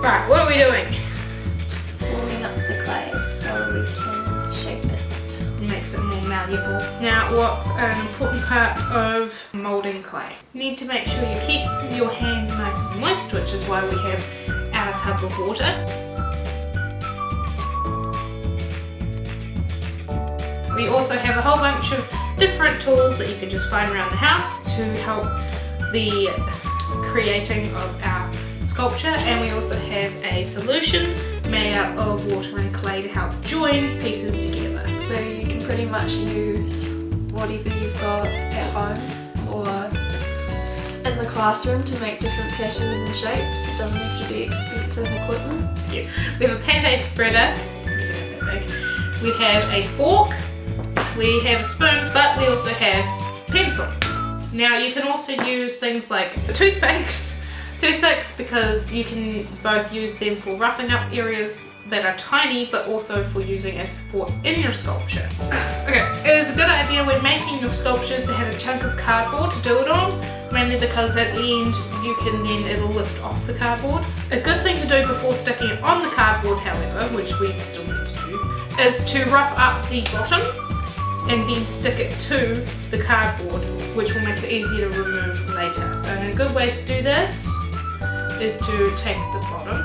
Right, what are we doing? Warming up the clay so we can shape it. It makes it more malleable. Now, what's an important part of moulding clay? You need to make sure you keep your hands nice and moist, which is why we have our tub of water. We also have a whole bunch of different tools that you can just find around the house to help the creating of our sculpture, and we also have a solution made up of water and clay to help join pieces together. So you can pretty much use whatever you've got at home or in the classroom to make different patterns and shapes. It doesn't have to be expensive equipment. Yeah. We have a pate spreader, we have a fork, we have a spoon, but we also have pencil. Now you can also use things like toothpicks because you can both use them for roughing up areas that are tiny, but also for using as support in your sculpture. Okay, it is a good idea when making your sculptures to have a chunk of cardboard to do it on, mainly because at the end it'll lift off the cardboard. A good thing to do before sticking it on the cardboard, however, which we still need to do, is to rough up the bottom and then stick it to the cardboard, which will make it easier to remove later. And a good way to do this is to take the bottom,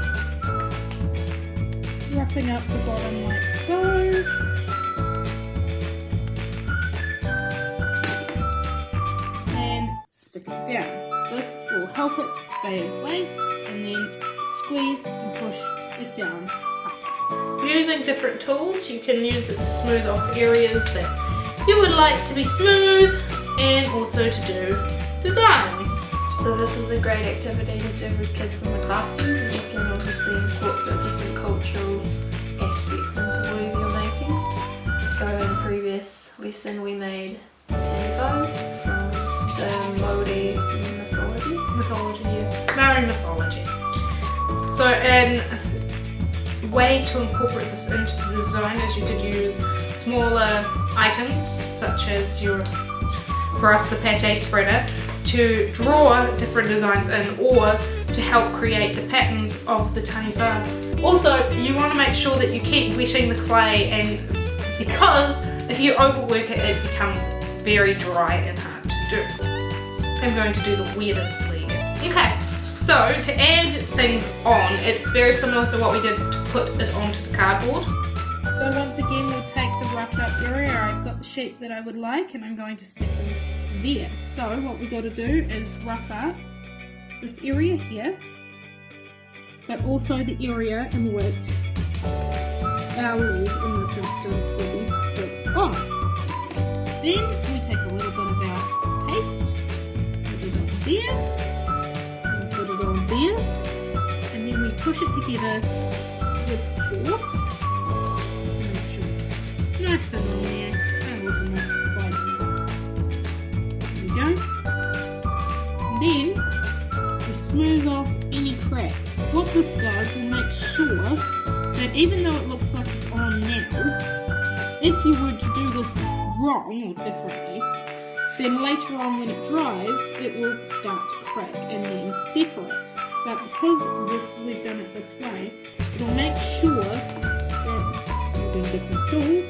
roughing up the bottom like so, and stick it down. This will help it to stay in place, and then squeeze and push it down up. Using different tools, you can use it to smooth off areas that you would like to be smooth, and also to do designs. So this is a great activity to do with kids in the classroom because you can obviously incorporate different cultural aspects into whatever you're making. So in a previous lesson we made tanifas from the Maori mythology. Maori mythology. So a way to incorporate this into the design is you could use smaller items such as for us the pate spreader, to draw different designs in or to help create the patterns of the taniwha. Also, you want to make sure that you keep wetting the clay, and because if you overwork it, it becomes very dry and hard to do. I'm going to do the weirdest lead. Okay, so to add things on, it's very similar to what we did to put it onto the cardboard. So once again, we'll take the roughed up area. I've got the shape that I would like, and I'm going to stick them there. So what we got to do is rough up this area here, but also the area in which our lead in this instance will be put on. Then we take a little bit of our paste, put it on there, and put it on there, and then we push it together with force. Make sure it's nice and on there. Then we smooth off any cracks. What this does will make sure that even though it looks like it's on now, if you were to do this wrong or differently, then later on when it dries, it will start to crack and then separate. But because we've done it this way, it'll make sure that, using different tools,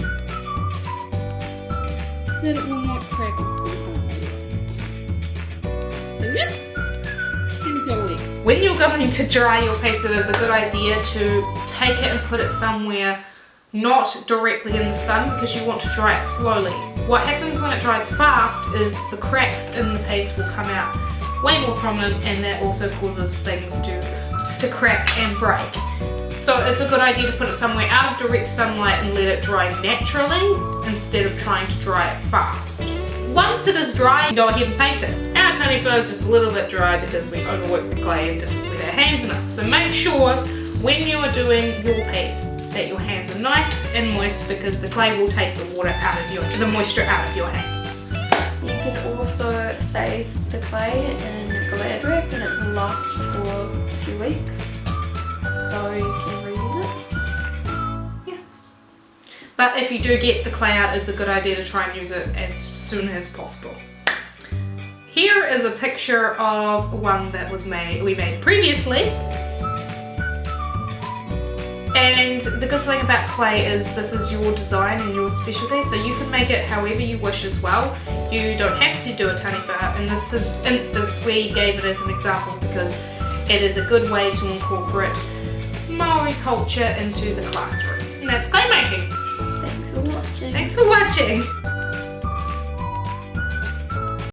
that it will not crack off the hard. When you're going to dry your paste, it is a good idea to take it and put it somewhere not directly in the sun, because you want to dry it slowly. What happens when it dries fast is the cracks in the paste will come out way more prominent, and that also causes things to crack and break. So it's a good idea to put it somewhere out of direct sunlight and let it dry naturally instead of trying to dry it fast. Once it is dry, go ahead and paint it. Our taniwha is just a little bit dry because we overworked the clay and didn't wet our hands enough. So make sure when you are doing your paste that your hands are nice and moist, because the clay will take the moisture out of your hands. You can also save the clay in Glad wrap and it will last for a few weeks. So you can reuse it. Yeah. But if you do get the clay out, it's a good idea to try and use it as soon as possible. Here is a picture of one that we made previously. And the good thing about clay is this is your design and your specialty, so you can make it however you wish as well. You don't have to do a taniwha. In this instance, we gave it as an example because it is a good way to incorporate Maori culture into the classroom. And that's clay making. Thanks for watching. Thanks for watching.